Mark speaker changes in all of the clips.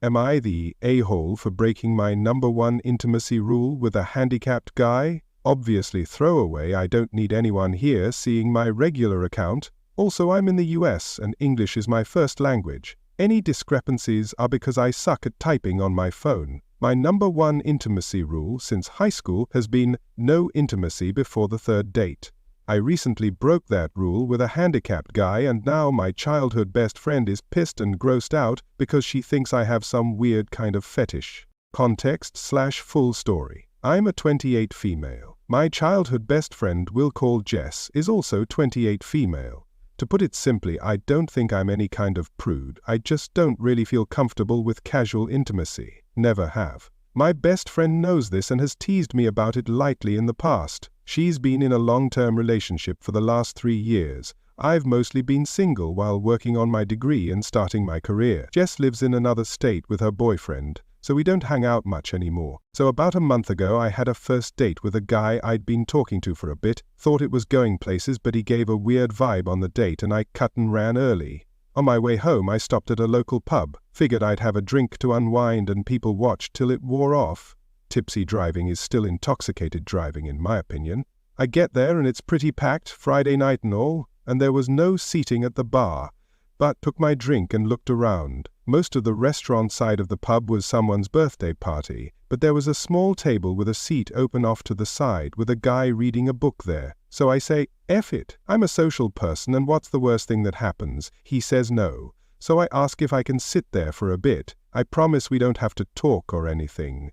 Speaker 1: Am I the a-hole for breaking my #1 intimacy rule with a handicapped guy? Obviously throwaway, I don't need anyone here seeing my regular account. Also, I'm in the US and English is my first language. Any discrepancies are because I suck at typing on my phone. My #1 intimacy rule since high school has been no intimacy before the third date. I recently broke that rule with a handicapped guy, and now my childhood best friend is pissed and grossed out because she thinks I have some weird kind of fetish. Context/full story. I'm a 28 female. My childhood best friend we'll call Jess is also 28 female. To put it simply, I don't think I'm any kind of prude. I just don't really feel comfortable with casual intimacy. Never have. My best friend knows this and has teased me about it lightly in the past. She's been in a long-term relationship for the last 3 years. I've mostly been single while working on my degree and starting my career. Jess lives in another state with her boyfriend, so we don't hang out much anymore. So about a month ago I had a first date with a guy I'd been talking to for a bit, thought it was going places, but he gave a weird vibe on the date and I cut and ran early. On my way home I stopped at a local pub, figured I'd have a drink to unwind and people watched till it wore off. Tipsy driving is still intoxicated driving in my opinion. I get there and it's pretty packed, Friday night and all, and there was no seating at the bar, but took my drink and looked around. Most of the restaurant side of the pub was someone's birthday party, but there was a small table with a seat open off to the side with a guy reading a book there. So I say, F it, I'm a social person and what's the worst thing that happens? He says no. So I ask if I can sit there for a bit. I promise we don't have to talk or anything.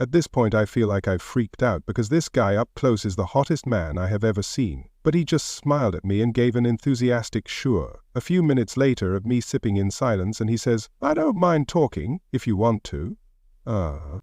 Speaker 1: At this point I feel like I've freaked out because this guy up close is the hottest man I have ever seen. But he just smiled at me and gave an enthusiastic sure. A few minutes later of me sipping in silence and he says, I don't mind talking, if you want to.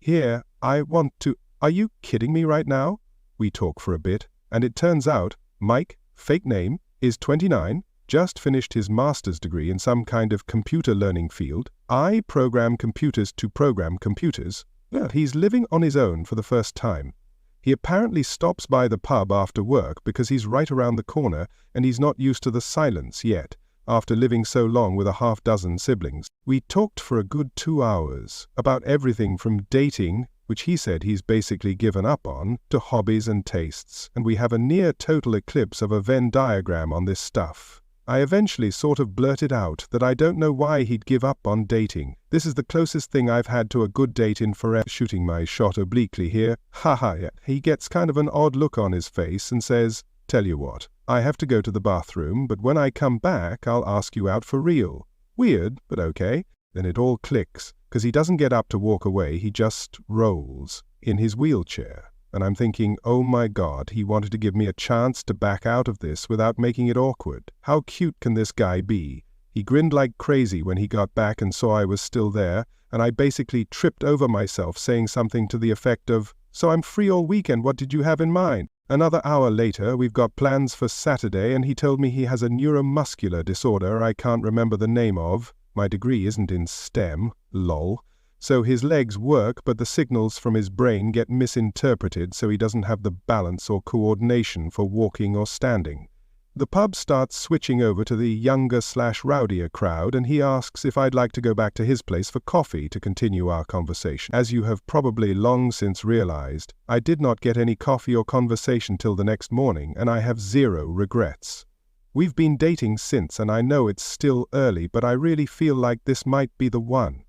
Speaker 1: Here, I want to. Are you kidding me right now? We talk for a bit, and it turns out, Mike, fake name, is 29, just finished his master's degree in some kind of computer learning field. I program computers to program computers. He's living on his own for the first time. He apparently stops by the pub after work because he's right around the corner and he's not used to the silence yet, after living so long with a half-dozen siblings. We talked for a good 2 hours, about everything from dating, which he said he's basically given up on, to hobbies and tastes, and we have a near total eclipse of a Venn diagram on this stuff. I eventually sort of blurted out that I don't know why he'd give up on dating. This is the closest thing I've had to a good date in forever. Shooting my shot obliquely here. Haha. He gets kind of an odd look on his face and says, tell you what, I have to go to the bathroom, but when I come back I'll ask you out for real. Weird, but okay. Then it all clicks, because he doesn't get up to walk away, he just rolls in his wheelchair. And I'm thinking, oh my God, he wanted to give me a chance to back out of this without making it awkward. How cute can this guy be? He grinned like crazy when he got back and saw I was still there, and I basically tripped over myself saying something to the effect of, so I'm free all weekend, what did you have in mind? Another hour later, we've got plans for Saturday, and he told me he has a neuromuscular disorder I can't remember the name of. My degree isn't in STEM, lol. So his legs work, but the signals from his brain get misinterpreted, so he doesn't have the balance or coordination for walking or standing. The pub starts switching over to the younger/rowdier crowd, and he asks if I'd like to go back to his place for coffee to continue our conversation. As you have probably long since realized, I did not get any coffee or conversation till the next morning, and I have 0 regrets. We've been dating since, and I know it's still early, but I really feel like this might be the one.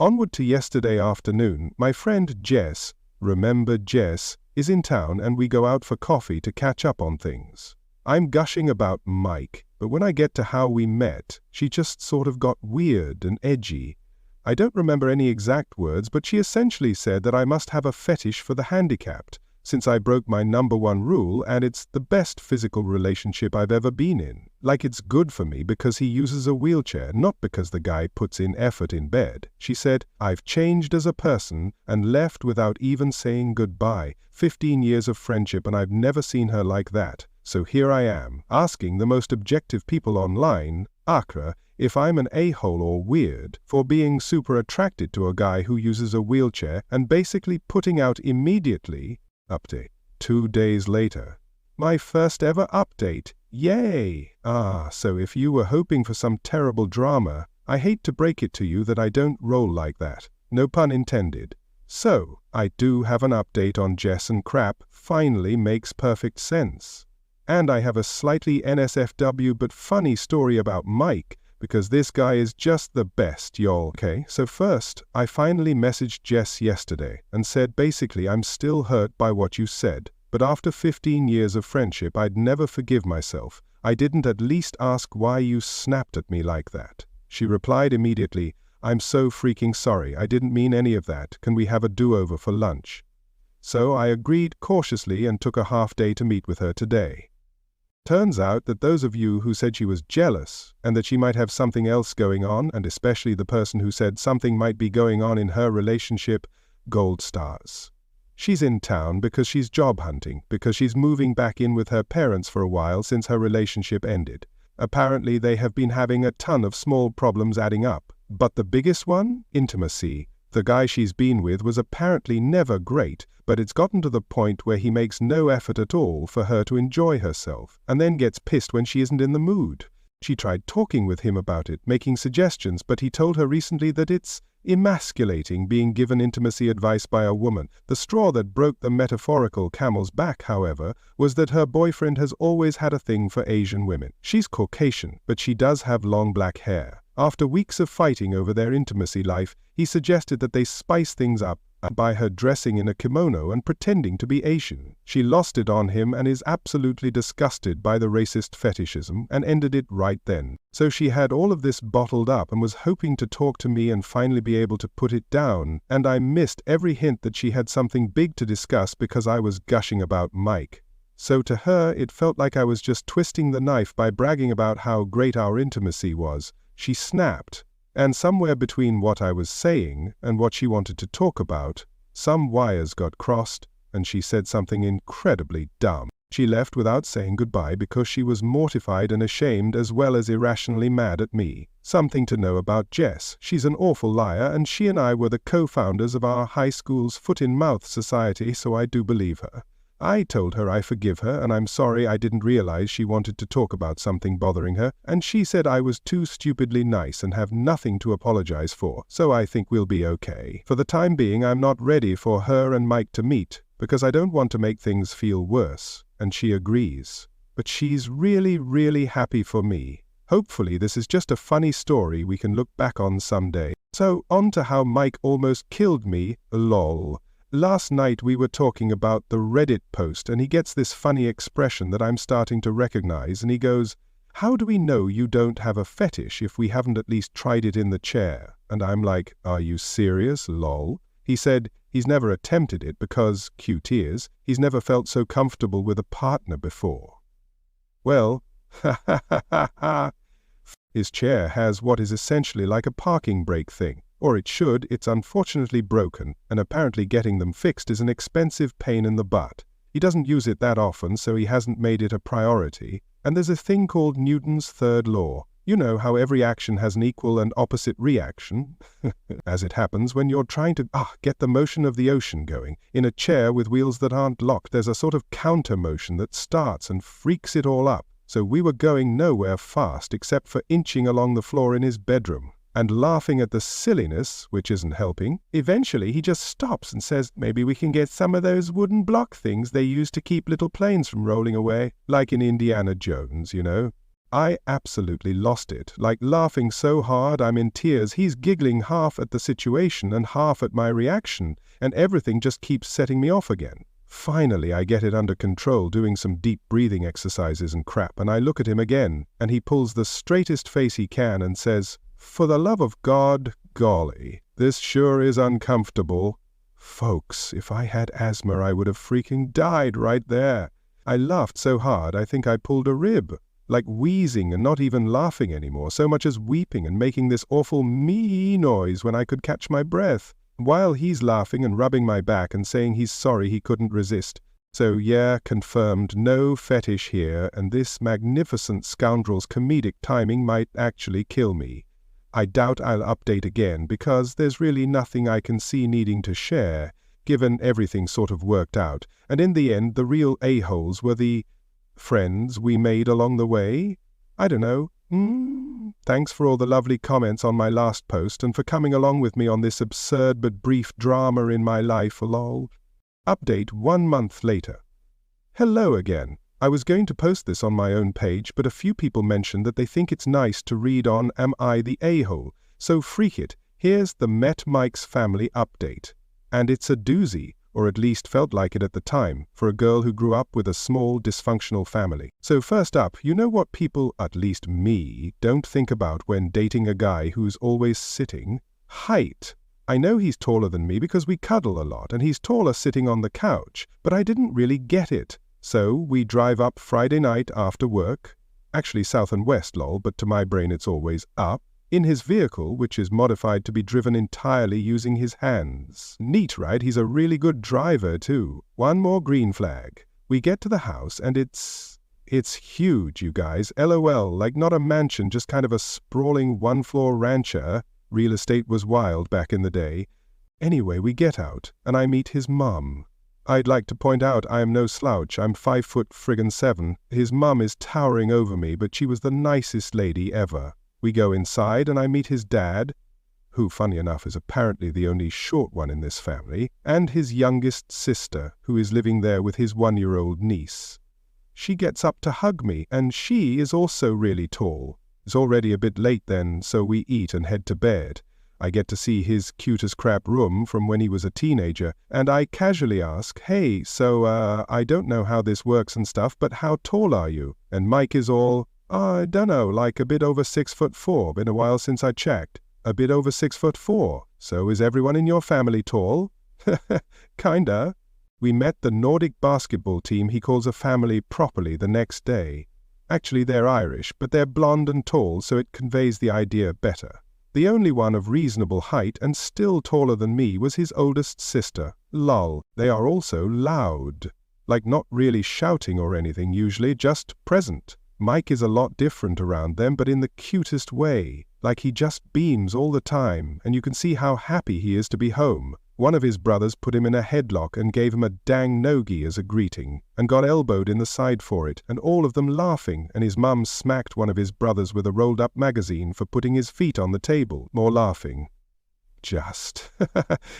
Speaker 1: Onward to yesterday afternoon, my friend Jess, remember Jess, is in town and we go out for coffee to catch up on things. I'm gushing about Mike, but when I get to how we met, she just sort of got weird and edgy. I don't remember any exact words, but she essentially said that I must have a fetish for the handicapped, since I broke my #1 rule and it's the best physical relationship I've ever been in. Like it's good for me because he uses a wheelchair, not because the guy puts in effort in bed. She said, I've changed as a person and left without even saying goodbye. 15 years of friendship and I've never seen her like that. So here I am, asking the most objective people online, AITA, if I'm an a-hole or weird for being super attracted to a guy who uses a wheelchair and basically putting out immediately. Update. 2 days later. My first ever update. Yay! So if you were hoping for some terrible drama, I hate to break it to you that I don't roll like that. No pun intended. So, I do have an update on Jess and crap. Finally makes perfect sense. And I have a slightly NSFW but funny story about Mike, because this guy is just the best, y'all. Okay, so first, I finally messaged Jess yesterday and said basically I'm still hurt by what you said, but after 15 years of friendship I'd never forgive myself. I didn't at least ask why you snapped at me like that. She replied immediately, I'm so freaking sorry, I didn't mean any of that, can we have a do-over for lunch? So I agreed cautiously and took a half day to meet with her today. Turns out that those of you who said she was jealous and that she might have something else going on, and especially the person who said something might be going on in her relationship, gold stars. She's in town because she's job hunting, because she's moving back in with her parents for a while since her relationship ended. Apparently they have been having a ton of small problems adding up. But the biggest one? Intimacy. The guy she's been with was apparently never great, but it's gotten to the point where he makes no effort at all for her to enjoy herself, and then gets pissed when she isn't in the mood. She tried talking with him about it, making suggestions, but he told her recently that it's emasculating being given intimacy advice by a woman. The straw that broke the metaphorical camel's back, however, was that her boyfriend has always had a thing for Asian women. She's Caucasian, but she does have long black hair. After weeks of fighting over their intimacy life, he suggested that they spice things up by her dressing in a kimono and pretending to be Asian. She lost it on him and is absolutely disgusted by the racist fetishism and ended it right then. So she had all of this bottled up and was hoping to talk to me and finally be able to put it down, and I missed every hint that she had something big to discuss because I was gushing about Mike. So to her, it felt like I was just twisting the knife by bragging about how great our intimacy was. She snapped, and somewhere between what I was saying and what she wanted to talk about, some wires got crossed, and she said something incredibly dumb. She left without saying goodbye because she was mortified and ashamed as well as irrationally mad at me. Something to know about Jess. She's an awful liar, and she and I were the co-founders of our high school's foot-in-mouth society, so I do believe her. I told her I forgive her and I'm sorry I didn't realize she wanted to talk about something bothering her, and she said I was too stupidly nice and have nothing to apologize for, so I think we'll be okay. For the time being, I'm not ready for her and Mike to meet, because I don't want to make things feel worse, and she agrees. But she's really, really happy for me. Hopefully this is just a funny story we can look back on someday. So on to how Mike almost killed me, lol. Last night we were talking about the Reddit post and he gets this funny expression that I'm starting to recognize, and he goes, "How do we know you don't have a fetish if we haven't at least tried it in the chair?" And I'm like, "Are you serious, lol?" He said he's never attempted it because, cue tears, he's never felt so comfortable with a partner before. Well, his chair has what is essentially like a parking brake thing. Or it should. It's unfortunately broken, and apparently getting them fixed is an expensive pain in the butt. He doesn't use it that often, so he hasn't made it a priority. And there's a thing called Newton's third law. You know how every action has an equal and opposite reaction? As it happens, when you're trying to get the motion of the ocean going, in a chair with wheels that aren't locked, there's a sort of counter motion that starts and freaks it all up. So we were going nowhere fast except for inching along the floor in his bedroom and laughing at the silliness, which isn't helping. Eventually he just stops and says, "Maybe we can get some of those wooden block things they use to keep little planes from rolling away, like in Indiana Jones, you know." I absolutely lost it, like laughing so hard I'm in tears. He's giggling half at the situation and half at my reaction, and everything just keeps setting me off again. Finally I get it under control, doing some deep breathing exercises and crap, and I look at him again, and he pulls the straightest face he can and says, "For the love of God, golly, this sure is uncomfortable." Folks, if I had asthma I would have freaking died right there. I laughed so hard I think I pulled a rib, like wheezing and not even laughing anymore, so much as weeping and making this awful mee noise when I could catch my breath, while he's laughing and rubbing my back and saying he's sorry he couldn't resist. So yeah, confirmed, no fetish here, and this magnificent scoundrel's comedic timing might actually kill me. I doubt I'll update again because there's really nothing I can see needing to share, given everything sort of worked out, and in the end the real a-holes were the friends we made along the way. I don't know, Thanks for all the lovely comments on my last post and for coming along with me on this absurd but brief drama in my life, lol. Update 1 month later. Hello again. I was going to post this on my own page, but a few people mentioned that they think it's nice to read on Am I the A-hole? So freak it. Here's the Met Mike's family update. And it's a doozy, or at least felt like it at the time, for a girl who grew up with a small, dysfunctional family. So first up, you know what people, at least me, don't think about when dating a guy who's always sitting? Height. I know he's taller than me because we cuddle a lot, and he's taller sitting on the couch, but I didn't really get it. So we drive up Friday night after work, actually south and west lol, but to my brain it's always up, in his vehicle, which is modified to be driven entirely using his hands. Neat, right? He's a really good driver, too. One more green flag. We get to the house, and it's huge, you guys. LOL, like not a mansion, just kind of a sprawling one-floor rancher. Real estate was wild back in the day. Anyway, we get out, and I meet his mum. I'd like to point out I am no slouch. I'm 5'7". His mum is towering over me, but she was the nicest lady ever. We go inside and I meet his dad, who, funny enough, is apparently the only short one in this family, and his youngest sister, who is living there with his 1-year-old niece. She gets up to hug me, and she is also really tall. It's already a bit late then, so we eat and head to bed. I get to see his cute-as-crap room from when he was a teenager, and I casually ask, hey, so, I don't know how this works and stuff, but how tall are you? And Mike is all, I dunno, like a bit over 6'4", been a while since I checked. A bit over 6'4". So is everyone in your family tall? Kinda. We met the Nordic basketball team he calls a family properly the next day. Actually, they're Irish, but they're blonde and tall, so it conveys the idea better. The only one of reasonable height and still taller than me was his oldest sister, lol. They are also loud. Like not really shouting or anything usually, just present. Mike is a lot different around them, but in the cutest way. Like he just beams all the time, and you can see how happy he is to be home. One of his brothers put him in a headlock and gave him a dang nogie as a greeting, and got elbowed in the side for it, and all of them laughing, and his mum smacked one of his brothers with a rolled-up magazine for putting his feet on the table. More laughing. Just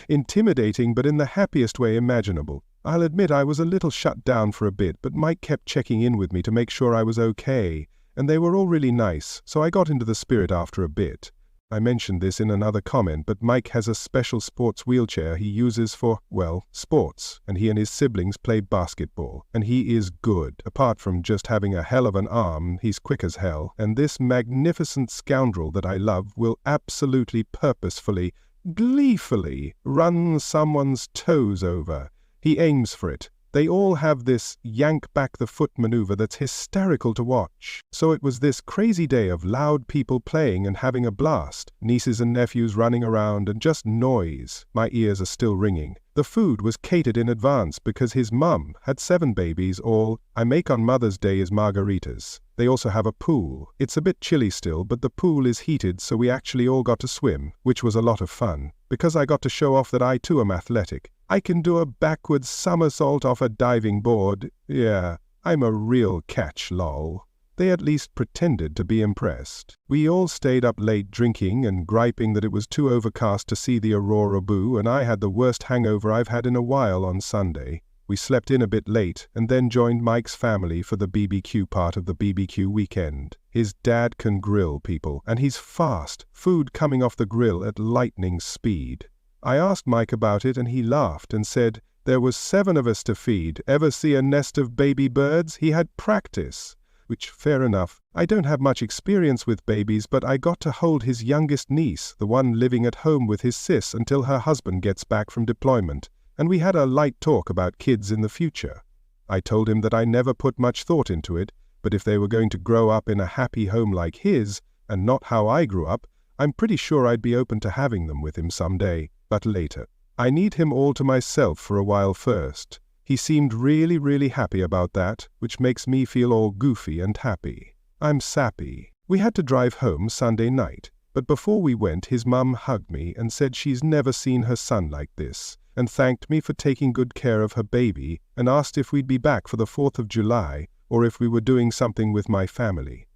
Speaker 1: intimidating, but in the happiest way imaginable. I'll admit I was a little shut down for a bit, but Mike kept checking in with me to make sure I was okay, and they were all really nice, so I got into the spirit after a bit. I mentioned this in another comment, but Mike has a special sports wheelchair he uses for, well, sports, and he and his siblings play basketball, and he is good. Apart from just having a hell of an arm, he's quick as hell, and this magnificent scoundrel that I love will absolutely purposefully, gleefully run someone's toes over. He aims for it. They all have this yank-back-the-foot maneuver that's hysterical to watch. So it was this crazy day of loud people playing and having a blast, nieces and nephews running around, and just noise. My ears are still ringing. The food was catered in advance because his mum had 7 babies all I make on Mother's Day is margaritas. They also have a pool. It's a bit chilly still, but the pool is heated, so we actually all got to swim, which was a lot of fun. Because I got to show off that I too am athletic. I can do a backwards somersault off a diving board. Yeah, I'm a real catch, lol. They at least pretended to be impressed. We all stayed up late drinking and griping that it was too overcast to see the aurora boo, and I had the worst hangover I've had in a while on Sunday. We slept in a bit late and then joined Mike's family for the BBQ part of the BBQ weekend. His dad can grill people, and he's fast, food coming off the grill at lightning speed. I asked Mike about it and he laughed and said, there was 7 of us to feed. Ever see a nest of baby birds? He had practice. Which, fair enough. I don't have much experience with babies, but I got to hold his youngest niece, the one living at home with his sis until her husband gets back from deployment, and we had a light talk about kids in the future. I told him that I never put much thought into it, but if they were going to grow up in a happy home like his, and not how I grew up, I'm pretty sure I'd be open to having them with him someday, but later. I need him all to myself for a while first. He seemed really happy about that, which makes me feel all goofy and happy. I'm sappy. We had to drive home Sunday night, but before we went his mum hugged me and said she's never seen her son like this, and thanked me for taking good care of her baby, and asked if we'd be back for the 4th of July, or if we were doing something with my family.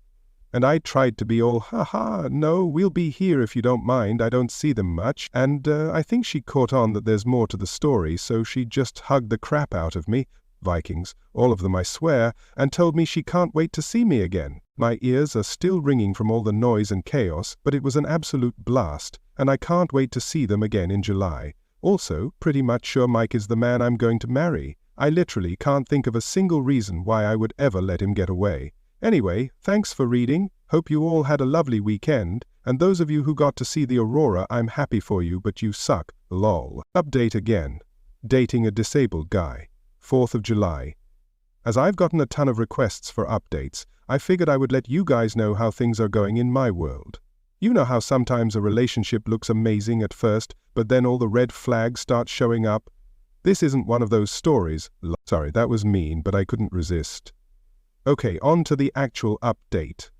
Speaker 1: And I tried to be all, haha, no, we'll be here if you don't mind, I don't see them much. And I think she caught on that there's more to the story, so she just hugged the crap out of me. Vikings, all of them I swear, and told me she can't wait to see me again. My ears are still ringing from all the noise and chaos, but it was an absolute blast, and I can't wait to see them again in July. Also, pretty much sure Mike is the man I'm going to marry. I literally can't think of a single reason why I would ever let him get away. Anyway, thanks for reading. Hope you all had a lovely weekend. And those of you who got to see the aurora, I'm happy for you, but you suck. Lol. Update again. Dating a disabled guy. 4th of July. As I've gotten a ton of requests for updates, I figured I would let you guys know how things are going in my world. You know how sometimes a relationship looks amazing at first, but then all the red flags start showing up? This isn't one of those stories. Sorry, that was mean, but I couldn't resist. Okay, on to the actual update.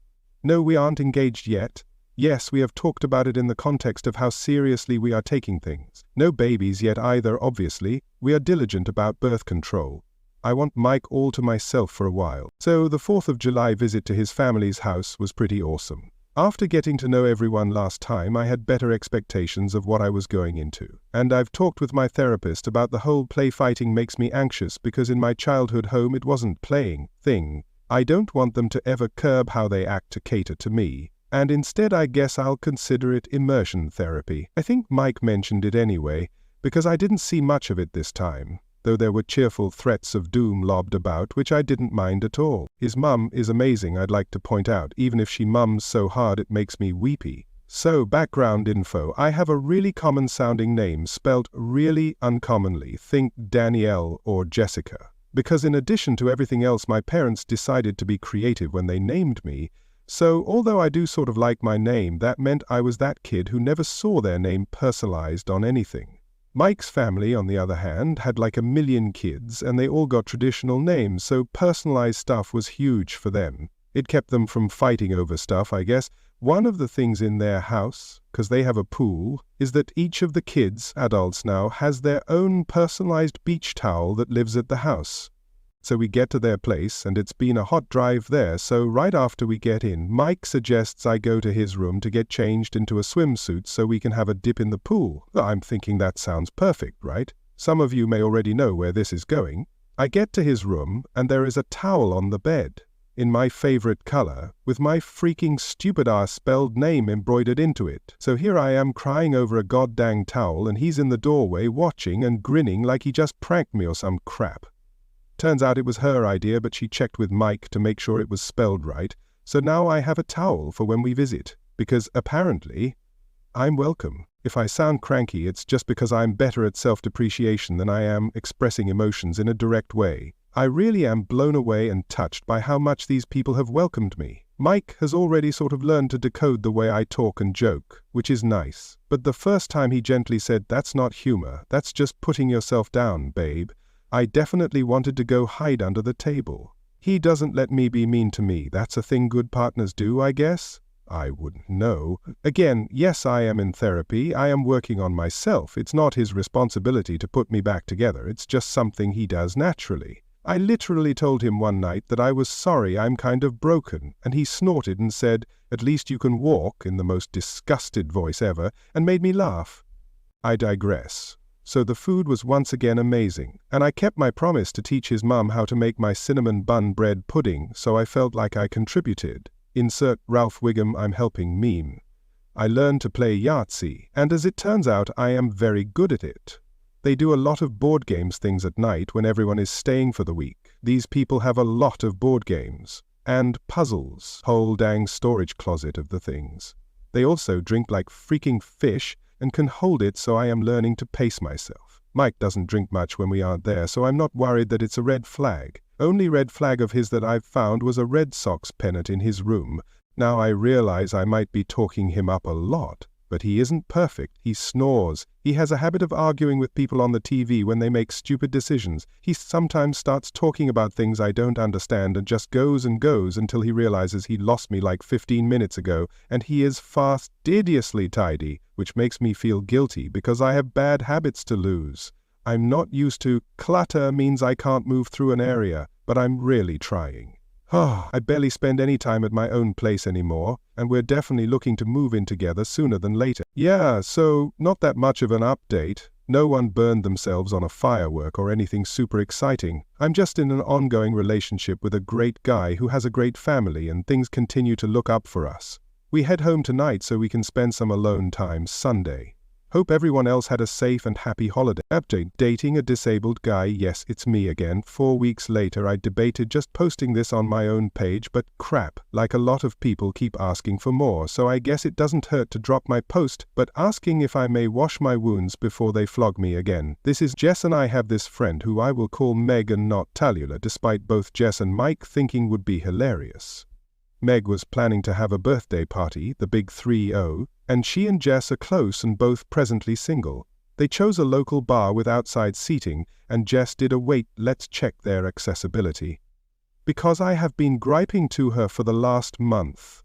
Speaker 1: No, we aren't engaged yet. Yes, we have talked about it in the context of how seriously we are taking things. No babies yet either, obviously. We are diligent about birth control. I want Mike all to myself for a while. So the 4th of July visit to his family's house was pretty awesome. After getting to know everyone last time, I had better expectations of what I was going into. And I've talked with my therapist about the whole play fighting makes me anxious because in my childhood home it wasn't playing thing. I don't want them to ever curb how they act to cater to me. And instead I guess I'll consider it immersion therapy. I think Mike mentioned it anyway, because I didn't see much of it this time, though there were cheerful threats of doom lobbed about, which I didn't mind at all. His mum is amazing, I'd like to point out, even if she mums so hard it makes me weepy. So, background info, I have a really common-sounding name spelt really uncommonly, think Danielle or Jessica. Because in addition to everything else, my parents decided to be creative when they named me. So, although I do sort of like my name, that meant I was that kid who never saw their name personalized on anything. Mike's family, on the other hand, had like 1 million kids, and they all got traditional names, so personalized stuff was huge for them. It kept them from fighting over stuff, I guess. One of the things in their house, because they have a pool, is that each of the kids, adults now, has their own personalized beach towel that lives at the house. So we get to their place, and it's been a hot drive there, so right after we get in, Mike suggests I go to his room to get changed into a swimsuit so we can have a dip in the pool. I'm thinking that sounds perfect, right? Some of you may already know where this is going. I get to his room, and there is a towel on the bed, in my favorite color, with my freaking stupid-ass spelled name embroidered into it. So here I am crying over a goddamn towel, and he's in the doorway watching and grinning like he just pranked me or some crap. Turns out it was her idea, but she checked with Mike to make sure it was spelled right, so now I have a towel for when we visit, because apparently, I'm welcome. If I sound cranky, it's just because I'm better at self-depreciation than I am expressing emotions in a direct way. I really am blown away and touched by how much these people have welcomed me. Mike has already sort of learned to decode the way I talk and joke, which is nice. But the first time he gently said, "That's not humor, that's just putting yourself down, babe," I definitely wanted to go hide under the table. He doesn't let me be mean to me. That's a thing good partners do, I guess? I wouldn't know. Again, yes, I am in therapy. I am working on myself. It's not his responsibility to put me back together. It's just something he does naturally. I literally told him one night that I was sorry I'm kind of broken, and he snorted and said, "At least you can walk," in the most disgusted voice ever, and made me laugh. I digress. So the food was once again amazing, and I kept my promise to teach his mum how to make my cinnamon bun bread pudding, so I felt like I contributed. Insert Ralph Wiggum I'm helping meme. I learned to play Yahtzee, and as it turns out, I am very good at it. They do a lot of board games things at night when everyone is staying for the week. These people have a lot of board games. And puzzles. Whole dang storage closet of the things. They also drink like freaking fish, and can hold it, so I am learning to pace myself. Mike doesn't drink much when we aren't there, so I'm not worried that it's a red flag. Only red flag of his that I've found was a Red Sox pennant in his room. Now I realize I might be talking him up a lot, but he isn't perfect. He snores. He has a habit of arguing with people on the TV when they make stupid decisions. He sometimes starts talking about things I don't understand and just goes and goes until he realizes he lost me like 15 minutes ago, and he is fastidiously tidy, which makes me feel guilty because I have bad habits to lose. I'm not used to clutter means I can't move through an area, but I'm really trying. I barely spend any time at my own place anymore, and we're definitely looking to move in together sooner than later. Yeah, so not that much of an update. No one burned themselves on a firework or anything super exciting. I'm just in an ongoing relationship with a great guy who has a great family, and things continue to look up for us. We head home tonight so we can spend some alone time Sunday. Hope everyone else had a safe and happy holiday. Update: dating a disabled guy. Yes, it's me again. 4 weeks later, I debated just posting this on my own page, but crap, like a lot of people keep asking for more, so I guess it doesn't hurt to drop my post, but asking if I may wash my wounds before they flog me again. This is Jess, and I have this friend who I will call Meg and not Tallulah, despite both Jess and Mike thinking would be hilarious. Meg was planning to have a birthday party, the big 3-0, and she and Jess are close and both presently single. They chose a local bar with outside seating, and Jess did a wait, let's check their accessibility. Because I have been griping to her for the last month.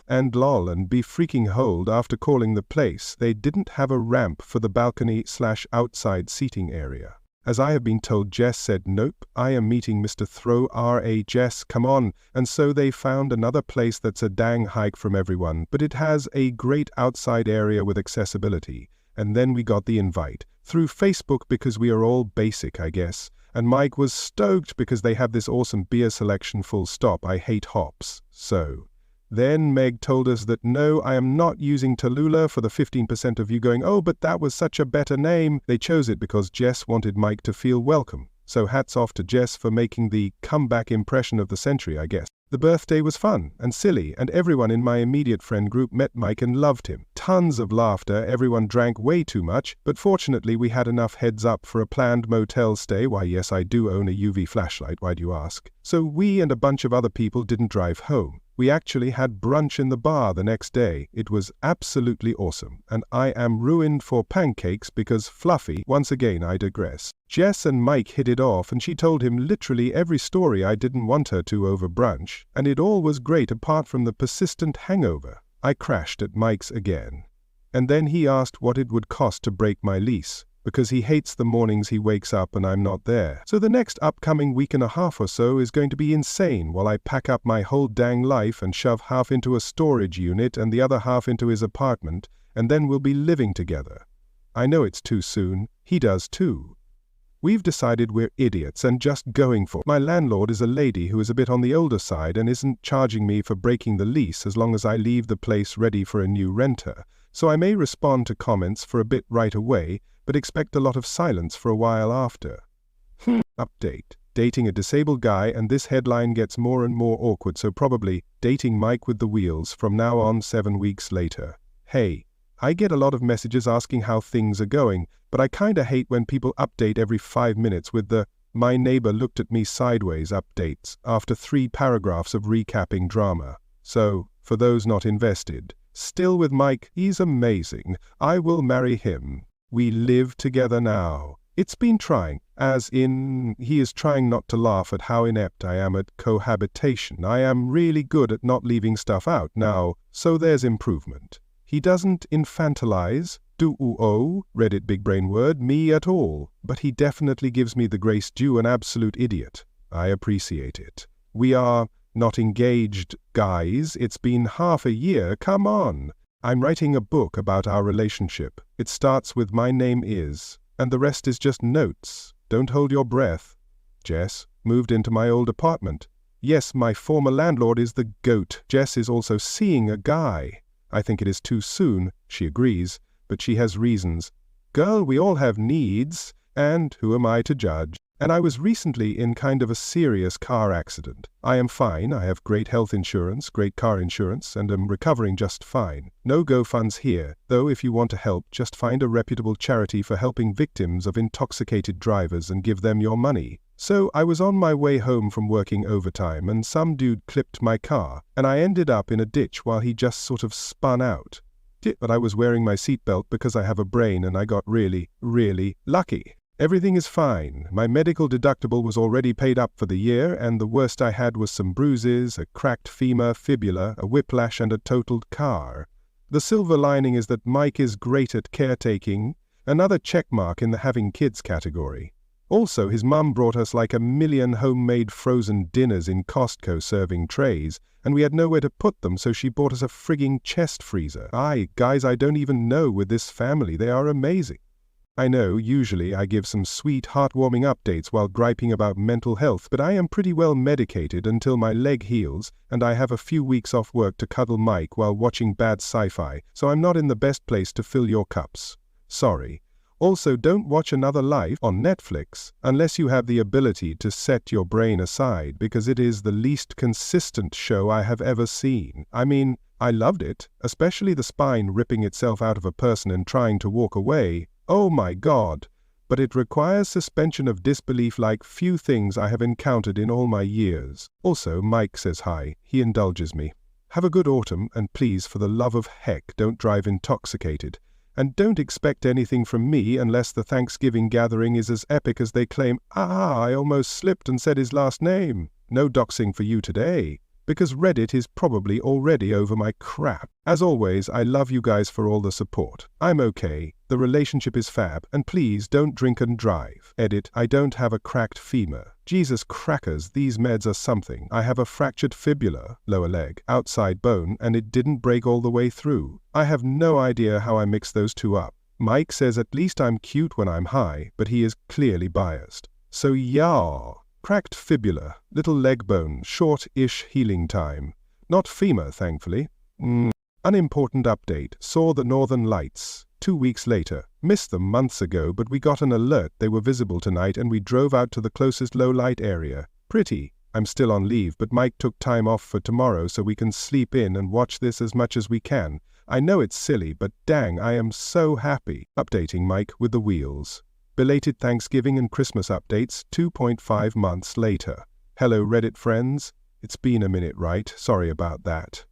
Speaker 1: And lol and be freaking hold after calling the place, they didn't have a ramp for the balcony/outside seating area. As I have been told, Jess said, nope, I am meeting Mr. Throw R.A. Jess, come on, and so they found another place that's a dang hike from everyone, but it has a great outside area with accessibility. And then we got the invite, through Facebook because we are all basic, I guess, and Mike was stoked because they have this awesome beer selection full stop, I hate hops, so. Then Meg told us that no, I am not using Tallulah for the 15% of you going, oh, but that was such a better name. They chose it because Jess wanted Mike to feel welcome. So hats off to Jess for making the comeback impression of the century, I guess. The birthday was fun and silly, and everyone in my immediate friend group met Mike and loved him. Tons of laughter, everyone drank way too much, but fortunately we had enough heads up for a planned motel stay. Why yes, I do own a UV flashlight, why do you ask? So we and a bunch of other people didn't drive home. We actually had brunch in the bar the next day. It was absolutely awesome, and I am ruined for pancakes because Fluffy, once again I digress. Jess and Mike hit it off, and she told him literally every story I didn't want her to over brunch, and it all was great apart from the persistent hangover. I crashed at Mike's again. And then he asked what it would cost to break my lease, because he hates the mornings he wakes up and I'm not there. So the next upcoming week and a half or so is going to be insane while I pack up my whole dang life and shove half into a storage unit and the other half into his apartment, and then we'll be living together. I know it's too soon. He does too. We've decided we're idiots and just going for it. My landlord is a lady who is a bit on the older side and isn't charging me for breaking the lease as long as I leave the place ready for a new renter. So I may respond to comments for a bit right away, but expect a lot of silence for a while after. Update: dating a disabled guy, and this headline gets more and more awkward, so probably dating Mike with the wheels from now on 7 weeks later. Hey, I get a lot of messages asking how things are going, but I kinda hate when people update every 5 minutes with the "my neighbor looked at me sideways" updates after 3 paragraphs of recapping drama. So, for those not invested, still with Mike, he's amazing. I will marry him. We live together now. It's been trying, as in, he is trying not to laugh at how inept I am at cohabitation. I am really good at not leaving stuff out now, so there's improvement. He doesn't infantilize, Reddit big brain word, me at all, but he definitely gives me the grace due an absolute idiot. I appreciate it. We are not engaged, guys. It's been half a year, come on. I'm writing a book about our relationship. It starts with "my name is," and the rest is just notes. Don't hold your breath. Jess moved into my old apartment. Yes, my former landlord is the GOAT. Jess is also seeing a guy. I think it is too soon, she agrees, but she has reasons. Girl, we all have needs, and who am I to judge? And I was recently in kind of a serious car accident. I am fine, I have great health insurance, great car insurance, and am recovering just fine. No GoFunds here, though if you want to help, just find a reputable charity for helping victims of intoxicated drivers and give them your money. So I was on my way home from working overtime and some dude clipped my car, and I ended up in a ditch while he just sort of spun out. But I was wearing my seatbelt because I have a brain and I got really, really lucky. Everything is fine. My medical deductible was already paid up for the year, and the worst I had was some bruises, a cracked femur, fibula, a whiplash, and a totaled car. The silver lining is that Mike is great at caretaking, another checkmark in the having kids category. Also, his mum brought us like a million homemade frozen dinners in Costco serving trays, and we had nowhere to put them, so she bought us a frigging chest freezer. Guys, I don't even know with this family, they are amazing. I know, usually I give some sweet, heartwarming updates while griping about mental health, but I am pretty well medicated until my leg heals, and I have a few weeks off work to cuddle Mike while watching bad sci-fi, so I'm not in the best place to fill your cups. Sorry. Also, don't watch Another Life on Netflix unless you have the ability to set your brain aside, because it is the least consistent show I have ever seen. I mean, I loved it, especially the spine ripping itself out of a person and trying to walk away. Oh my God! But it requires suspension of disbelief like few things I have encountered in all my years. Also, Mike says hi. He indulges me. Have a good autumn, and please, for the love of heck, don't drive intoxicated. And don't expect anything from me unless the Thanksgiving gathering is as epic as they claim. I almost slipped and said his last name. No doxing for you today, because Reddit is probably already over my crap. As always, I love you guys for all the support. I'm okay, the relationship is fab, and please don't drink and drive. Edit, I don't have a cracked femur. Jesus crackers, these meds are something. I have a fractured fibula, lower leg, outside bone, and it didn't break all the way through. I have no idea how I mixed those two up. Mike says at least I'm cute when I'm high, but he is clearly biased. So yeah. Cracked fibula, little leg bone, short-ish healing time. Not femur, thankfully. Unimportant update, saw the northern lights. 2 weeks later. Missed them months ago, but we got an alert they were visible tonight and we drove out to the closest low-light area. Pretty. I'm still on leave, but Mike took time off for tomorrow so we can sleep in and watch this as much as we can. I know it's silly, but dang, I am so happy. Updating Mike with the wheels. Belated Thanksgiving and Christmas updates 2.5 months later. Hello Reddit friends. It's been a minute, right? Sorry about that.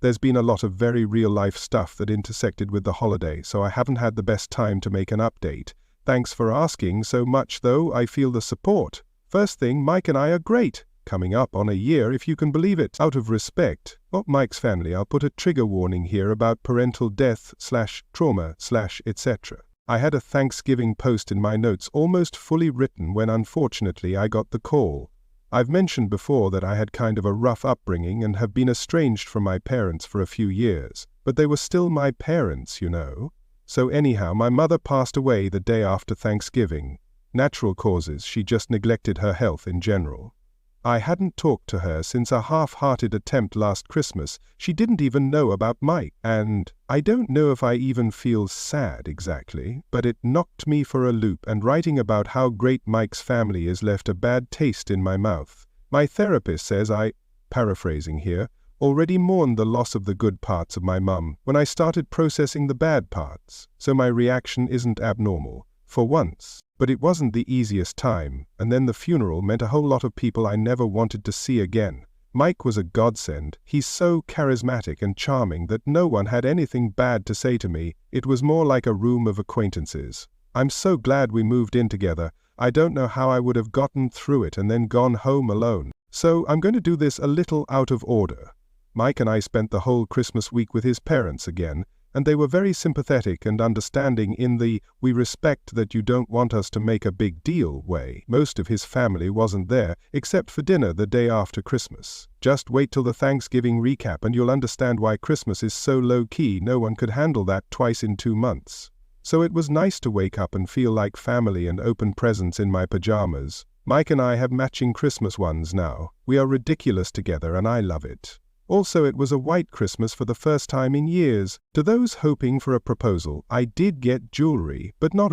Speaker 1: There's been a lot of very real-life stuff that intersected with the holiday, so I haven't had the best time to make an update. Thanks for asking so much, though. I feel the support. First thing, Mike and I are great. Coming up on a year, if you can believe it. Out of respect, not Mike's family, I'll put a trigger warning here about parental death/trauma/etc. I had a Thanksgiving post in my notes almost fully written when unfortunately I got the call. I've mentioned before that I had kind of a rough upbringing and have been estranged from my parents for a few years, but they were still my parents, you know. So anyhow, my mother passed away the day after Thanksgiving. Natural causes, she just neglected her health in general. I hadn't talked to her since a half-hearted attempt last Christmas. She didn't even know about Mike, and I don't know if I even feel sad exactly, but it knocked me for a loop, and writing about how great Mike's family is left a bad taste in my mouth. My therapist says I, paraphrasing here, already mourned the loss of the good parts of my mum when I started processing the bad parts, so my reaction isn't abnormal, for once. But it wasn't the easiest time, and then the funeral meant a whole lot of people I never wanted to see again. Mike was a godsend. He's so charismatic and charming that no one had anything bad to say to me. It was more like a room of acquaintances. I'm so glad we moved in together. I don't know how I would have gotten through it and then gone home alone. So I'm going to do this a little out of order. Mike and I spent the whole Christmas week with his parents again, and they were very sympathetic and understanding in the "we respect that you don't want us to make a big deal" way. Most of his family wasn't there, except for dinner the day after Christmas. Just wait till the Thanksgiving recap and you'll understand why Christmas is so low-key. No one could handle that twice in 2 months. So it was nice to wake up and feel like family and open presents in my pajamas. Mike and I have matching Christmas ones now. We are ridiculous together and I love it. Also, it was a white Christmas for the first time in years. To those hoping for a proposal, I did get jewelry, but not a